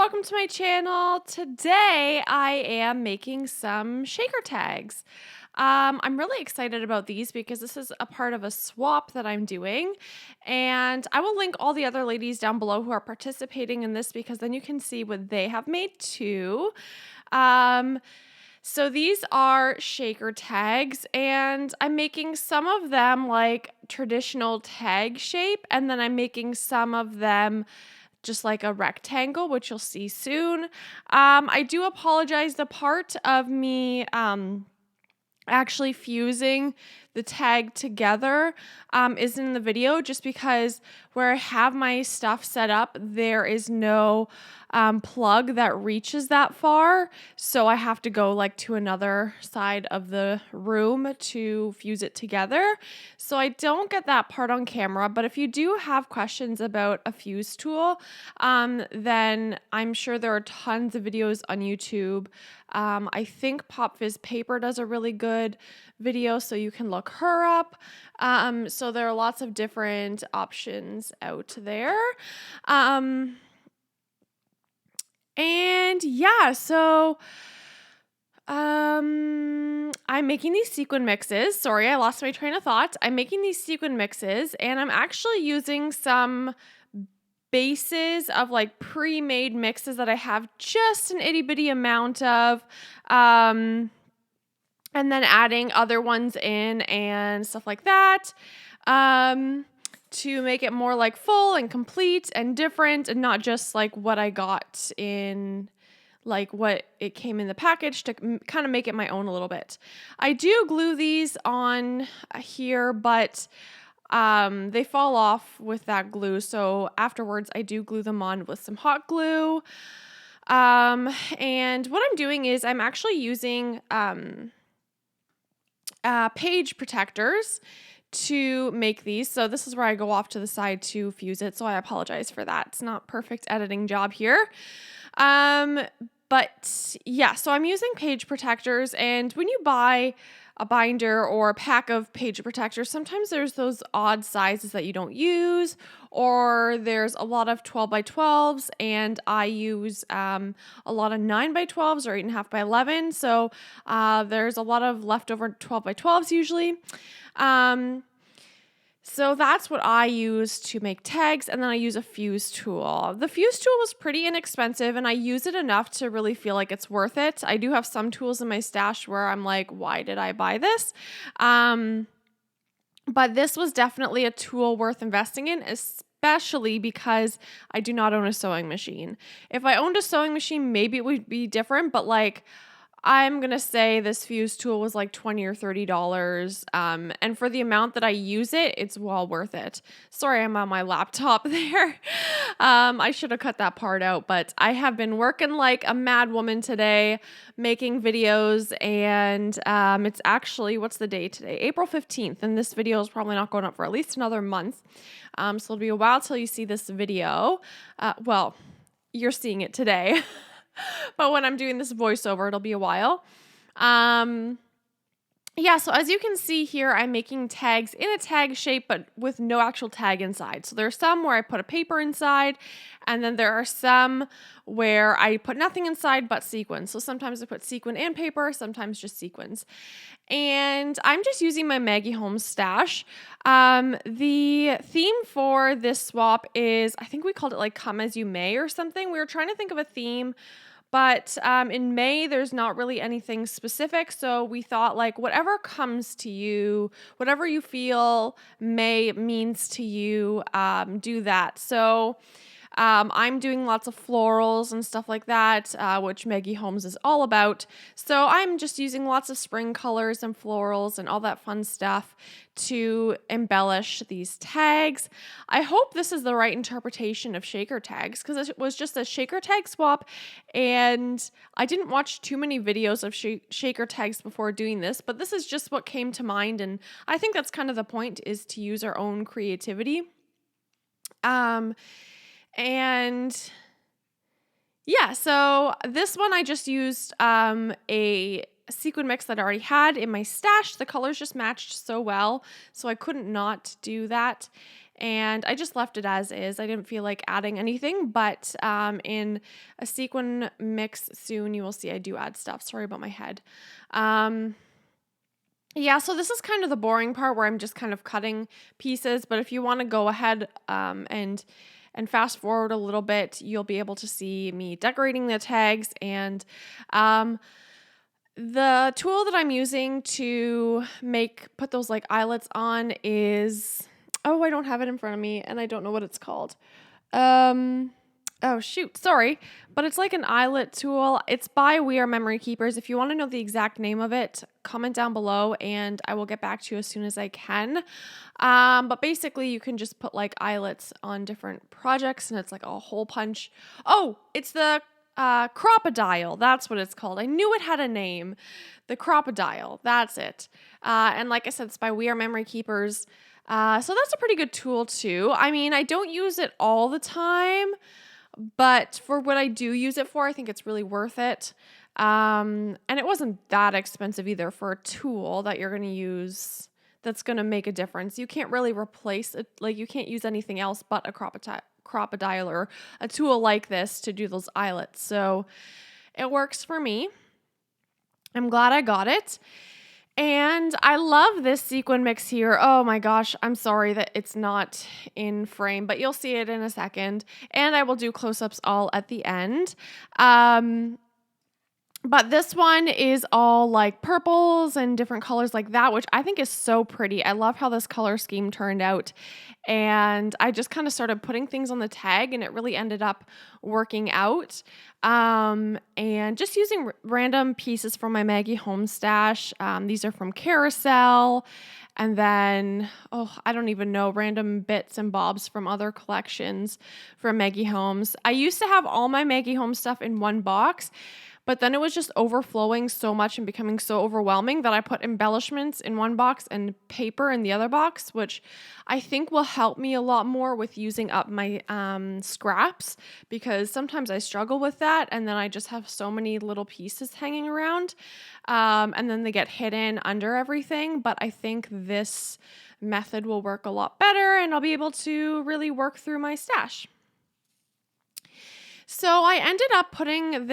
welcome to my channel. Today I am making some shaker tags. I'm really excited about these because this is a part of a swap that I'm doing, and I will link all the other ladies down below who are participating in this because then you can see what they have made too. Um, so these are shaker tags, and I'm making some of them like traditional tag shape, and then I'm making some of them just like a rectangle, which you'll see soon. I do apologize. The part of me actually fusing the tag together is in the video just because where I have my stuff set up, there is no plug that reaches that far. So I have to go like to another side of the room to fuse it together. So I don't get that part on camera, but if you do have questions about a fuse tool, then I'm sure there are tons of videos on YouTube. I think Pop Fizz Paper does a really good video, so you can look her up. So there are lots of different options out there. And yeah, so I'm making these sequin mixes. Sorry, I lost my train of thought. I'm making these sequin mixes, and I'm actually using some bases of like pre-made mixes that I have just an itty bitty amount of, and then adding other ones in and stuff like that, to make it more like full and complete and different and not just like what I got in like what it came in the package, to kind of make it my own a little bit. I do glue these on here, but they fall off with that glue. So afterwards I do glue them on with some hot glue. And what I'm doing is I'm actually using page protectors to make these. So this is where I go off to the side to fuse it. So I apologize for that. It's not perfect editing job here. But yeah, so I'm using page protectors, and when you buy a binder or a pack of page protectors, sometimes there's those odd sizes that you don't use, or there's a lot of 12 by 12s, and I use a lot of 9 by 12s or 8.5 by 11. So there's a lot of leftover 12 by 12s usually. So that's what I use to make tags, and then I use a fuse tool. The fuse tool was pretty inexpensive, and I use it enough to really feel like it's worth it. I do have some tools in my stash where I'm like, why did I buy this? But this was definitely a tool worth investing in, especially because I do not own a sewing machine. If I owned a sewing machine, maybe it would be different, but like, I'm going to say this fuse tool was like $20 or $30. And for the amount that I use it, it's well worth it. Sorry, I'm on my laptop there. I should have cut that part out, but I have been working like a mad woman today, making videos, and it's actually, what's the day today? April 15th, and this video is probably not going up for at least another month. So it'll be a while till you see this video. Well, you're seeing it today. But when I'm doing this voiceover, it'll be a while. Yeah, so as you can see here, I'm making tags in a tag shape, but with no actual tag inside. So there are some where I put a paper inside, and then there are some where I put nothing inside but sequins. So sometimes I put sequin and paper, sometimes just sequins. And I'm just using my Maggie Holmes stash. The theme for this swap is, I think we called it like Come As You May or something. We were trying to think of a theme, but in May, there's not really anything specific. So we thought like whatever comes to you, whatever you feel May means to you, do that. So I'm doing lots of florals and stuff like that, which Maggie Holmes is all about. So I'm just using lots of spring colors and florals and all that fun stuff to embellish these tags. I hope this is the right interpretation of shaker tags, because it was just a shaker tag swap, and I didn't watch too many videos of shaker tags before doing this, but this is just what came to mind, and I think that's kind of the point, is to use our own creativity. And yeah, so this one I just used a sequin mix that I already had in my stash. The colors just matched so well, so I couldn't not do that. and I just left it as is. I didn't feel like adding anything, but in a sequin mix soon, you will see I do add stuff. Sorry about my head. Yeah, so this is kind of the boring part where I'm just kind of cutting pieces, but if you want to go ahead and fast forward a little bit, you'll be able to see me decorating the tags. And the tool that I'm using to put those like eyelets on is, oh, I don't have it in front of me and I don't know what it's called. Um, oh shoot, sorry, but it's like an eyelet tool. It's by We Are Memory Keepers. If you want to know the exact name of it, comment down below and I will get back to you as soon as I can. But basically you can just put like eyelets on different projects and it's like a hole punch. Oh, it's the Crop-A-Dial. That's what it's called. I knew it had a name. The Crop-A-Dial. That's it. And like I said, it's by We Are Memory Keepers. So that's a pretty good tool too. I mean, I don't use it all the time, but for what I do use it for, I think it's really worth it. And it wasn't that expensive either for a tool that you're going to use that's going to make a difference. You can't really replace it. Like you can't use anything else but a Crop-A-Dial or a tool like this to do those eyelets. So it works for me. I'm glad I got it. And I love this sequin mix here. Oh my gosh, I'm sorry that it's not in frame, but you'll see it in a second. And I will do close-ups all at the end. But this one is all like purples and different colors like that, which I think is so pretty. I love how this color scheme turned out. And I just kind of started putting things on the tag and it really ended up working out. And just using random pieces from my Maggie Home stash. These are from Carousel. And then, oh, I don't even know, random bits and bobs from other collections from Maggie Homes. I used to have all my Maggie Home stuff in one box. But then it was just overflowing so much and becoming so overwhelming that I put embellishments in one box and paper in the other box, which I think will help me a lot more with using up my scraps, because sometimes I struggle with that and then I just have so many little pieces hanging around and then they get hidden under everything. But I think this method will work a lot better and I'll be able to really work through my stash. So I ended up putting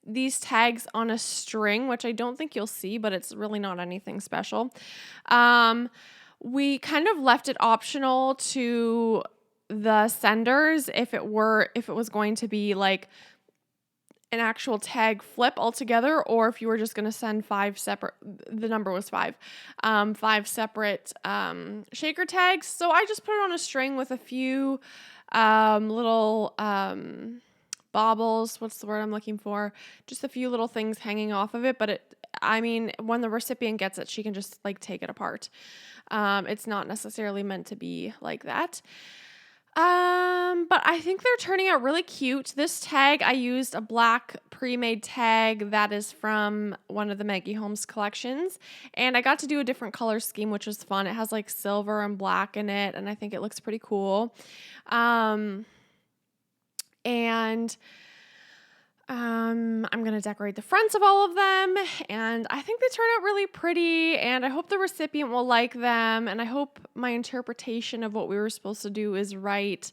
these tags on a string, which I don't think you'll see, but it's really not anything special. We kind of left it optional to the senders if it was going to be like an actual tag flip altogether, or if you were just going to send the number was 5 separate shaker tags. So I just put it on a string with a few little baubles, what's the word I'm looking for? Just a few little things hanging off of it, but when the recipient gets it, she can just like take it apart. It's not necessarily meant to be like that. But I think they're turning out really cute. This tag, I used a black pre-made tag that is from one of the Maggie Homes collections, and I got to do a different color scheme, which was fun. It has like silver and black in it, and I think it looks pretty cool. I'm going to decorate the fronts of all of them, and I think they turn out really pretty, and I hope the recipient will like them, and I hope my interpretation of what we were supposed to do is right.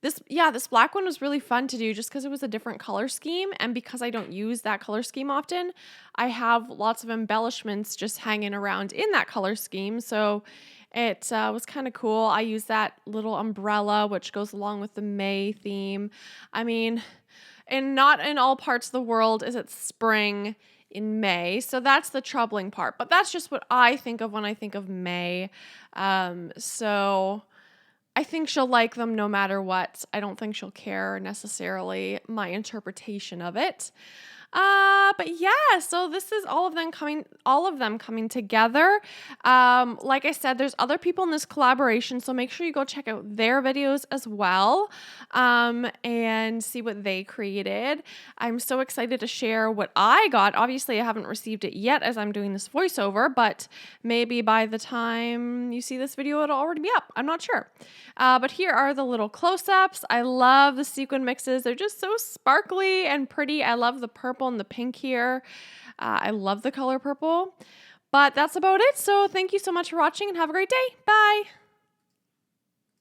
This black one was really fun to do just because it was a different color scheme, and because I don't use that color scheme often, I have lots of embellishments just hanging around in that color scheme, so it was kind of cool. I used that little umbrella, which goes along with the May theme. I mean, and not in all parts of the world is it spring in May. So that's the troubling part. But that's just what I think of when I think of May. So I think she'll like them no matter what. I don't think she'll care necessarily my interpretation of it. But yeah, so this is all of them coming together. Like I said, there's other people in this collaboration, so make sure you go check out their videos as well, and see what they created. I'm so excited to share what I got. Obviously, I haven't received it yet as I'm doing this voiceover, but maybe by the time you see this video, it'll already be up. I'm not sure. But here are the little close-ups. I love the sequin mixes. They're just so sparkly and pretty. I love the purple and the pink here. I love the color purple. But that's about it. So thank you so much for watching and have a great day. Bye.